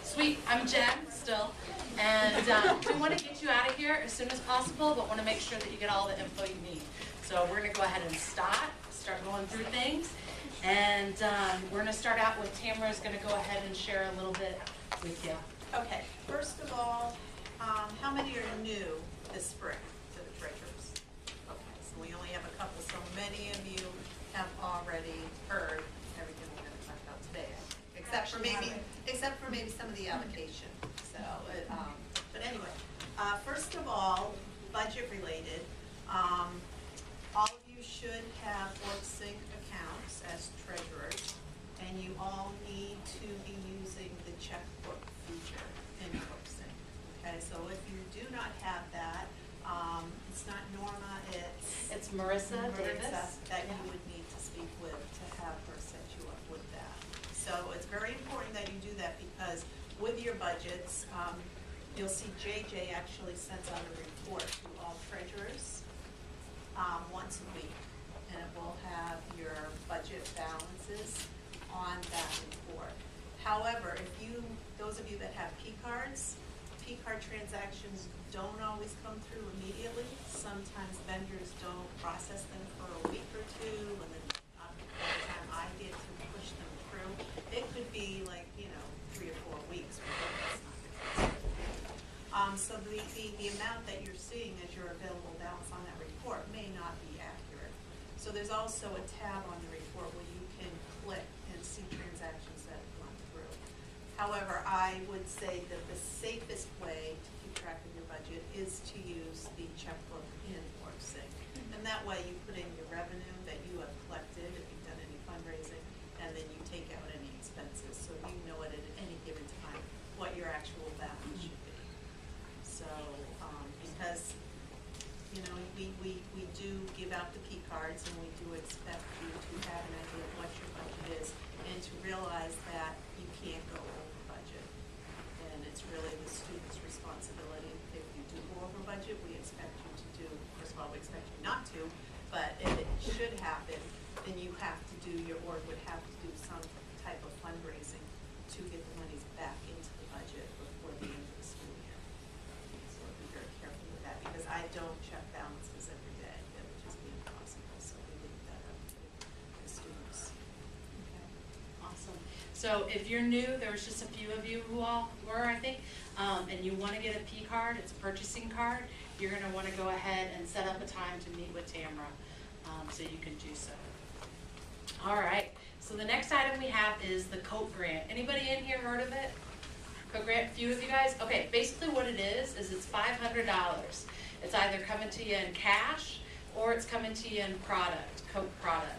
Sweet, I'm Jen still, and we want to get you out of here as soon as possible, but want to make sure that you get all the info you need. So we're going to go ahead and start going through things, and we're going to start out with Tamara's going to go ahead and share a little bit with you. Okay, first of all, how many are new this spring to the treasurers? Okay, so we only have a couple, so many of you have already heard everything we're going to talk about today, except for maybe some of the allocation. So, but anyway, first of all, budget related. All of you should have WorkSync accounts as treasurers, and you all need to be using the checkbook feature in WorkSync. Okay, so if you do not have that, it's not Norma, it's Marissa Davis that you would need to speak with to have her set you up with that. So it's very important that you do that, because with your budgets, you'll see JJ actually sends out a report to all treasurers once a week, and it will have your budget balances on that report. However, those of you that have P-cards, P-card transactions don't always come through immediately. Sometimes vendors don't process them for a week or two, and then by the time I get to push them through, it could be like, 3 or 4 weeks before that's not good. So the amount that you're seeing as your available balance on that report may not be accurate. So there's also a tab on the report where you can click and see transactions that have gone through. However, I would say that the safest way to keep track of your budget is to use the checkbook in WorkSync. And that way you put in your revenue that you have collected if you've done any fundraising, and then you take out any expenses, so you know at any given time what your actual balance should be. So, because we do give out the P cards, and we do expect you to have an idea of what your budget is, and to realize that you can't go over budget. And it's really the student's responsibility. If you do go over budget, we expect you to do, first of all, we expect you not to, but if it should happen, then you have to do, your org would have to do some type of fundraising to get the monies back into the budget before the end of the school year. So be very careful with that, because I don't check balances every day. That would just be impossible. So we leave that up to the students. Okay. Awesome. So if you're new, there was just a few of you who all were, I think, and you want to get a P card, it's a purchasing card, you're going to want to go ahead and set up a time to meet with Tamara, so you can do so. All right. So the next item we have is the COAT grant. Anybody in here heard of it? COAT grant, a few of you guys? Okay, basically what it is it's $500. It's either coming to you in cash or it's coming to you in product, COAT product.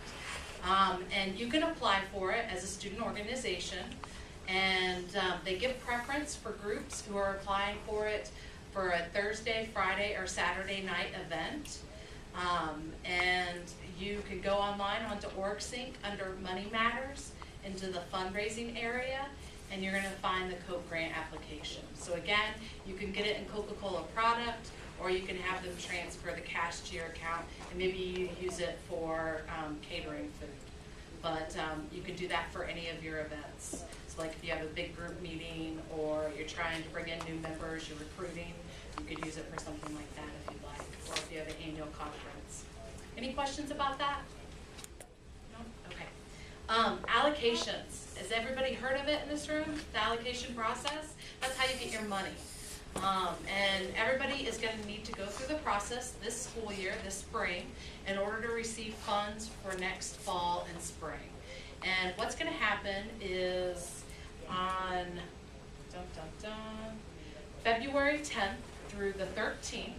And you can apply for it as a student organization, and they give preference for groups who are applying for it for a Thursday, Friday, or Saturday night event. And you can go online onto WorkSync under Money Matters into the fundraising area, and you're going to find the COAT grant application. So again, you can get it in Coca-Cola product, or you can have them transfer the cash to your account, and maybe you use it for catering food. But you can do that for any of your events. So like if you have a big group meeting, or you're trying to bring in new members, you're recruiting, you could use it for something like that if you'd like, or if you have an annual conference. Any questions about that? No? Okay. Allocations. Has everybody heard of it in this room? The allocation process? That's how you get your money. And everybody is going to need to go through the process this school year, this spring, in order to receive funds for next fall and spring. And what's going to happen is on February 10th through the 13th,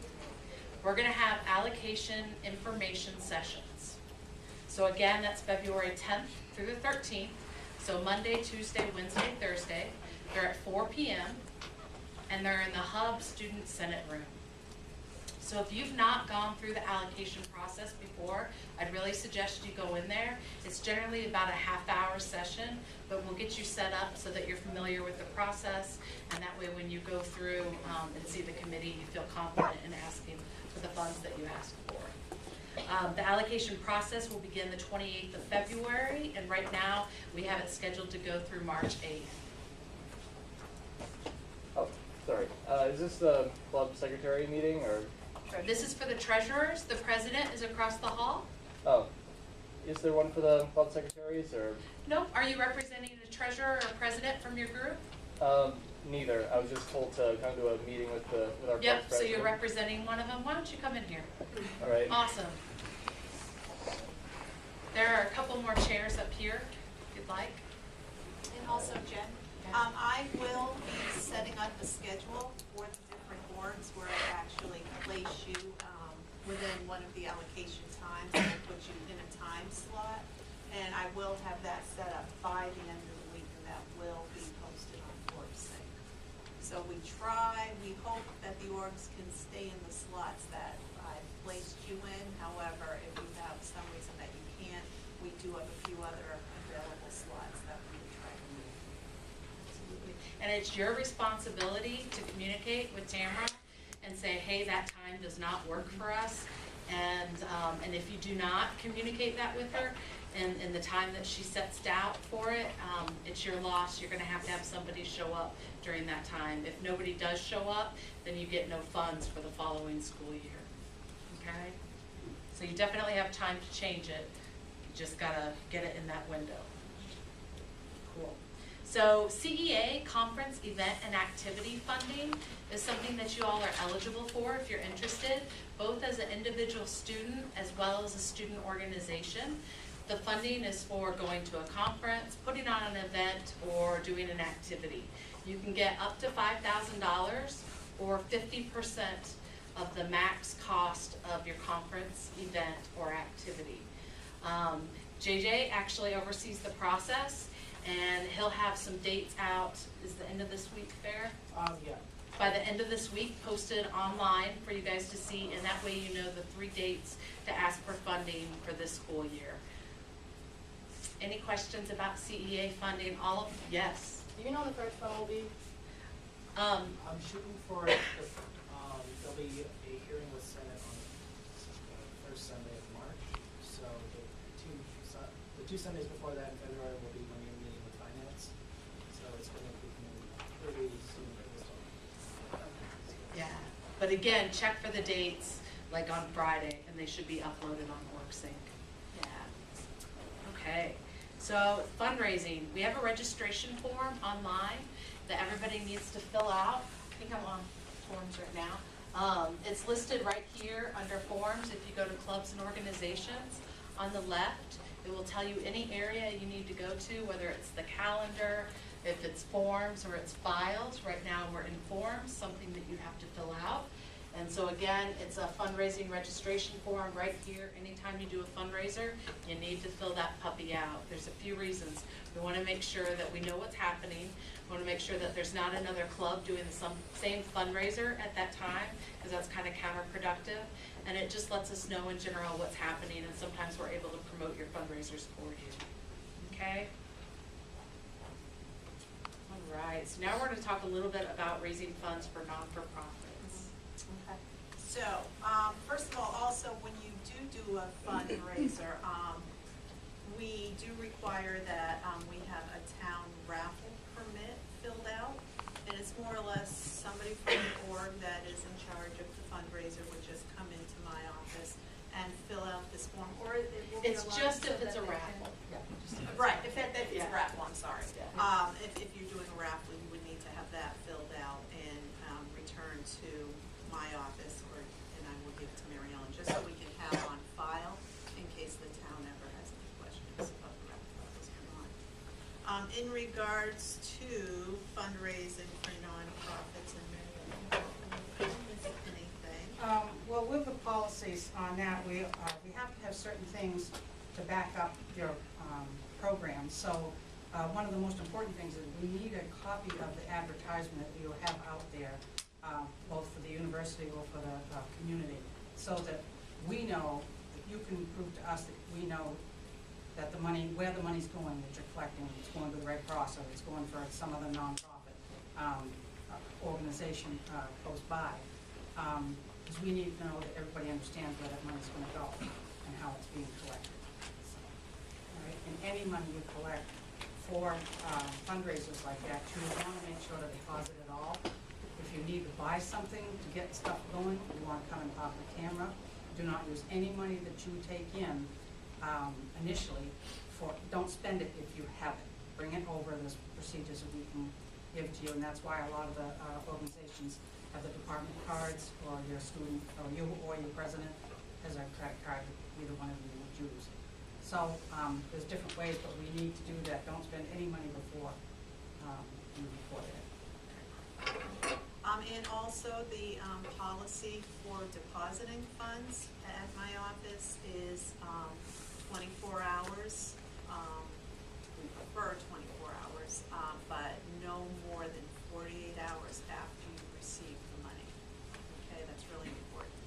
we're going to have allocation information sessions. So again, that's February 10th through the 13th. So Monday, Tuesday, Wednesday, Thursday. They're at 4 p.m. and they're in the Hub Student Senate room. So if you've not gone through the allocation process before, I'd really suggest you go in there. It's generally about a half-hour session, but we'll get you set up so that you're familiar with the process, and that way when you go through and see the committee, you feel confident in asking for the funds that you asked for. The allocation process will begin the 28th of February, and right now we have it scheduled to go through March 8th. Is this the club secretary meeting, or? This is for the treasurers. The president is across the hall. Oh, is there one for the club secretaries, or? Nope. Are you representing the treasurer or president from your group? Neither. I was just told to come to a meeting with our club Yep, so president. you're representing one of them. Why don't you come in here? All right. Awesome. There are a couple more chairs up here, if you'd like. And also, Jen, I will be setting up a schedule for the different boards where I actually place you within one of the allocation times and I put you in a time slot. And I will have that set up by the end of the week, and that will be posted on OrgSync. So we hope that the orgs can stay in the slots that I've placed you in. However, if you have some reason that you can't, we do have a few other available slots that we would try to move. Absolutely. And it's your responsibility to communicate with Tamara and say, hey, that time does not work for us. And if you do not communicate that with her in the time that she sets out for it, it's your loss. You're going to have somebody show up during that time. If nobody does show up, then you get no funds for the following school year. Okay? So you definitely have time to change it. You just got to get it in that window. Cool. So CEA, Conference, Event, and Activity Funding, is something that you all are eligible for if you're interested, both as an individual student as well as a student organization. The funding is for going to a conference, putting on an event, or doing an activity. You can get up to $5,000 or 50% of the max cost of your conference, event, or activity. JJ actually oversees the process, and he'll have some dates out. Is the end of this week fair? Yeah. By the end of this week, posted online for you guys to see, and that way you know the 3 dates to ask for funding for this school year. Any questions about CEA funding? Yes. Do you know the first one will be? Um, I'm shooting for, there'll be a hearing with Senate on the first Sunday of March. So the two Sundays before that in February will be when you're meeting with finance. So it's going to be pretty soon for this one. yeah. But again, check for the dates like on Friday, and they should be uploaded on OrgSync. Yeah. Okay. So fundraising, we have a registration form online that everybody needs to fill out. I think I'm on forms right now. It's listed right here under forms. If you go to clubs and organizations, on the left, it will tell you any area you need to go to, whether it's the calendar, if it's forms, or it's files. Right now we're in forms, something that you have to fill out. And so again, it's a fundraising registration form right here. Anytime you do a fundraiser, you need to fill that puppy out. There's a few reasons. We want to make sure that we know what's happening. We want to make sure that there's not another club doing the same fundraiser at that time, because that's kind of counterproductive. And it just lets us know in general what's happening, and sometimes we're able to promote your fundraisers for you. Okay? All right, so now we're going to talk a little bit about raising funds for non-for-profits. Okay. So, first of all, also, when you do a fundraiser, we do require that we have a town raffle permit filled out. And it's more or less somebody from the org that is in charge of the fundraiser would just come into my office and fill out this form, or it will be It's just if it's a raffle. right, if it's Yeah. a raffle, I'm sorry. Yeah. If you're doing a raffle, you would need to have that filled out and returned to my office, and I will give it to Mary Ellen, just so we can have on file in case the town ever has any questions about the raffle that was going on. In regards to fundraising for nonprofits, and Mary Ellen, did I miss anything? Well, with the policies on that, we have to have certain things to back up your program. So one of the most important things is we need a copy of the advertisement that you have out there, both for the university or for the community, so that we know, that you can prove to us that we know that the money, where the money's going, that you're collecting, it's going to the Red Cross, or it's going for some other nonprofit organization close by. Because we need to know that everybody understands where that money's going to go and how it's being collected. So, all right? And any money you collect for fundraisers like that, you want to make sure to deposit it all. If you need to buy something to get stuff going, you want to come and talk to camera. Do not use any money that you take in initially don't spend it if you have it. Bring it over, there's procedures that we can give to you, and that's why a lot of the organizations have the department cards, or your student, or you or your president has a credit card that either one of you would use. So there's different ways, but we need to do that. Don't spend any money before you report it. And also the policy for depositing funds at my office is 24 hours. We prefer 24 hours, but no more than 48 hours after you receive the money. Okay, that's really important,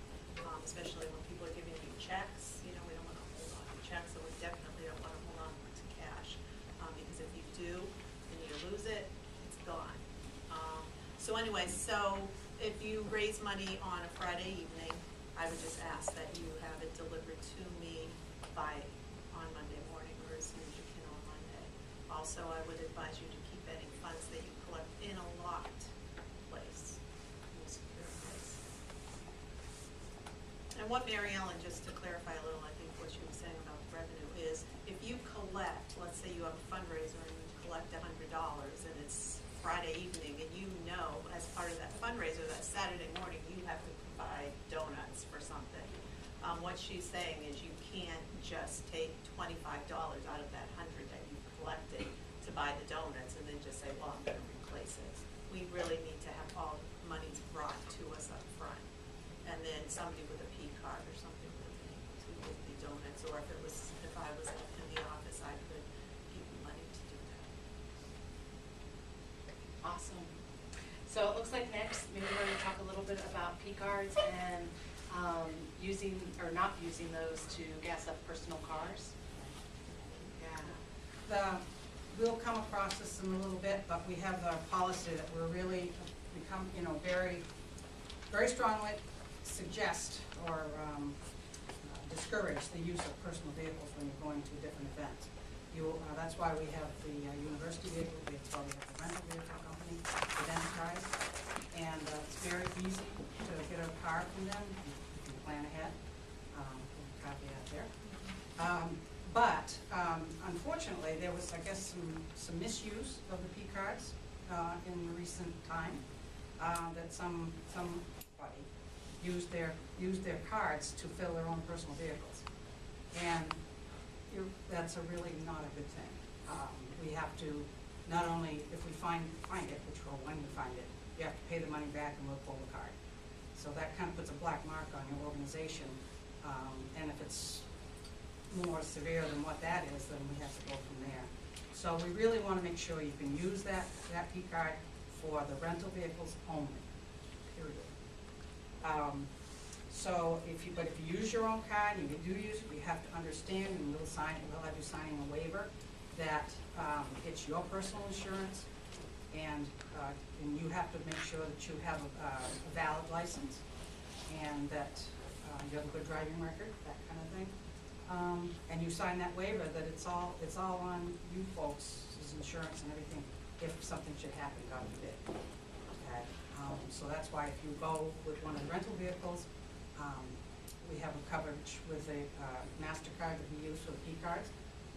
especially when people are giving you checks. You know, we don't want to hold on to checks, so we definitely don't want to hold on to cash, because if you do and you lose it, it's gone. So anyway, so if you raise money on a Friday evening, I would just ask that you have it delivered to me on Monday morning, or as soon as you can on Monday. Also, I would advise you to keep any funds that you collect in a locked place, in a secure place. And what Mary Ellen, just to clarify a little, I think what she was saying about revenue is, if you collect, let's say you have a fundraiser and you collect $100 and it's Friday evening, and you know, as part of that fundraiser, that Saturday morning, you have to provide donuts for something. What she's saying is you can't just take $25 out of that $100 that you collected to buy the donuts and then just say, well, I'm going to replace it. We really need to have all monies brought to us up front, and then somebody with a P card or something would be able to get the donuts, or if I was in the office, I could give you money to do that. Awesome. So it looks like next, maybe we're gonna talk a little bit about P cards and using or not using those to gas up personal cars. Yeah. We'll come across this in a little bit, but we have a policy that we're really become, very, very strongly suggest or discourage the use of personal vehicles when you're going to different events. That's why we have the university vehicle, that's why we have the rental vehicle company identified, and it's very easy to get a car from them if you plan ahead. Copy out there. But unfortunately, there was, I guess, some misuse of the P cards in recent time, that somebody used their cards to fill their own personal vehicles, and that's really not a good thing. We have to, not only if we find it, which we'll when we find it, you have to pay the money back and we'll pull the card. So that kind of puts a black mark on your organization, and if it's more severe than what that is, then we have to go from there. So we really want to make sure you can use that P card for the rental vehicles only, period. So if you use your own card and you do use it, you have to understand, and we'll have you signing a waiver that it's your personal insurance, and you have to make sure that you have a valid license, and that you have a good driving record, that kind of thing. And you sign that waiver that it's all on you folks' insurance and everything if something should happen, God forbid. Okay. So that's why if you go with one of the rental vehicles, we have a coverage with a MasterCard that we use for the P cards,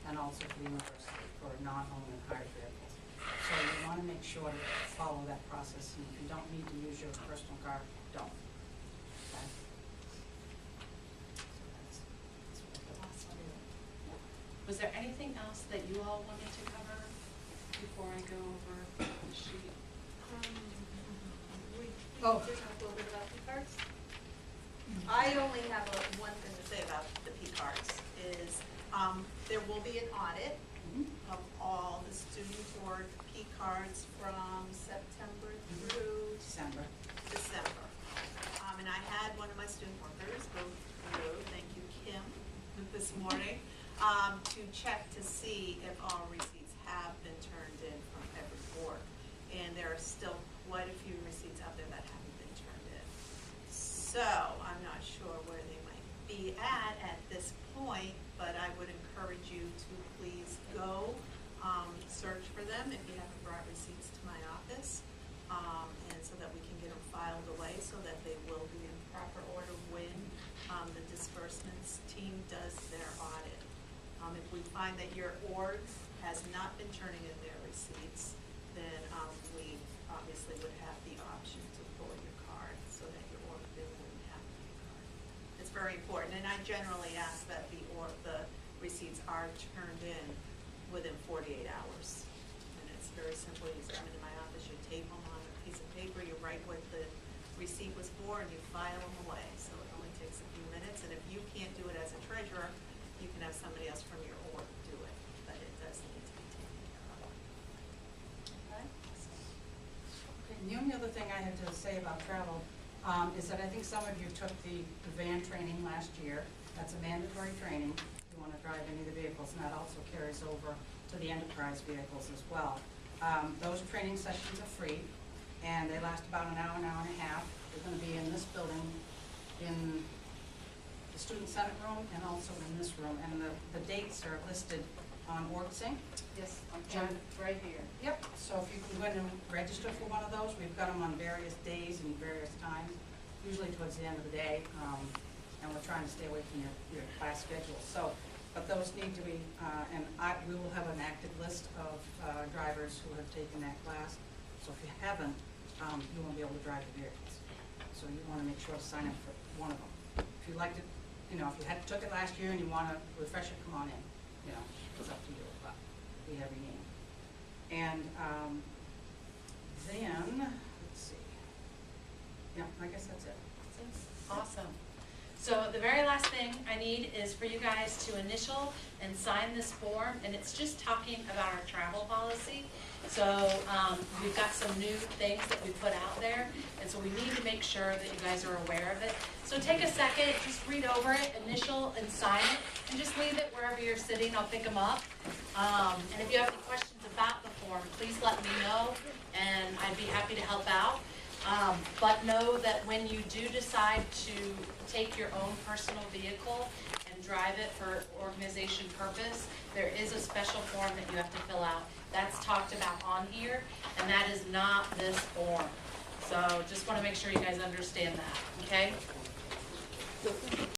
and also for the university for non-owned and hired vehicles. So you want to make sure to follow that process, and if you don't need to use your personal car, don't. Okay? Was there anything else that you all wanted to cover before I go over the sheet? We Oh. did talk a little bit about P cards. I only have one thing to say about the P cards is there will be an audit of all the student board P cards from September through December. And I had one of my student workers go through, thank you, Kim, this morning, to check to see if all receipts have been turned in from every board. And there are still quite a few receipts out there that haven't been turned in. So I'm not sure where they might be at this point, but I would encourage you to please go search for them if you haven't brought receipts to my office. and so that we can get them filed away so that they will be in proper order when the disbursements team does their audit. If we find that your org has not been turning in their receipts, then we obviously would have the option to pull your card so that your org bill wouldn't have to be card. It's very important, and I generally ask that the receipts are turned in within 48 hours. And it's very simple. You come into my office, you tape them on a piece of paper, you write what the receipt was for, and you file them away. So it only takes a few minutes, and if you can't do it as a treasurer, you can have somebody else from your org do it, but it does need to be taken care of. Okay. And the only other thing I had to say about travel is that I think some of you took the van training last year. That's a mandatory training. If you want to drive any of the vehicles, and that also carries over to the enterprise vehicles as well. Those training sessions are free, and they last about an hour and a half. They're going to be in this building, in the Student Senate room, and also in this room. And the dates are listed on OrgSync. Yes, John, right here. Yep, so if you can go in and register for one of those, we've got them on various days and various times, usually towards the end of the day, and we're trying to stay away from your class schedule. So, but those need to be, and we will have an active list of drivers who have taken that class. So if you haven't, you won't be able to drive the vehicles. So you want to make sure to sign up for one of them. If you liked it, if you took it last year and you want to refresh it, come on in. It's up to you, but we have your name. And then, let's see. Yeah, I guess that's it. Awesome. So the very last thing I need is for you guys to initial and sign this form, and it's just talking about our travel policy. So we've got some new things that we put out there, and so we need to make sure that you guys are aware of it. So take a second, just read over it, initial and sign it, and just leave it wherever you're sitting. I'll pick them up. And if you have any questions about the form, please let me know, and I'd be happy to help out. But know that when you do decide to take your own personal vehicle and drive it for organization purpose, there is a special form that you have to fill out. That's talked about on here, and that is not this form. So just want to make sure you guys understand that, okay?